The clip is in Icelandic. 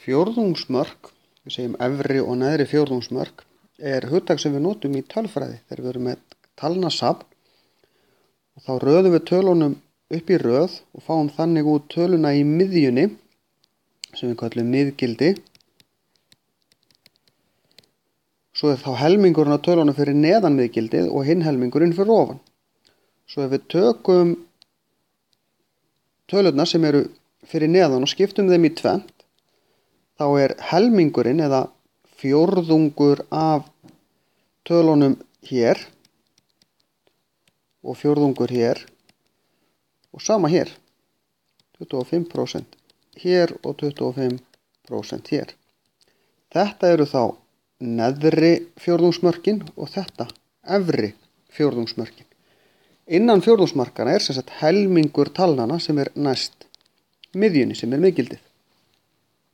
Fjórðungsmörk, við segjum efri og neðri fjórðungsmörk, er hugtak sem við notum í tölfræði þegar við erum með talnasafn og þá röðum við tölunum upp í röð og fáum þannig út töluna í miðjunni sem við kallum miðgildi. Svo er þá helmingurinn af tölunum fyrir neðan miðgildið og hinn helmingurinn fyrir ofan. Svo ef við tökum tölurnar sem eru fyrir neðan og skiptum þeim í tvennt, þá er helmingurinn eða fjórðungur af tölunum hér og fjórðungur hér og sama hér, 25% hér og 25% hér. Þetta eru þá neðri fjórðungsmörkin og þetta efri fjórðungsmörkin. Innan fjórðungsmarkana er sem sagt helmingur talnanna sem er næst miðjunni sem er miðgildið.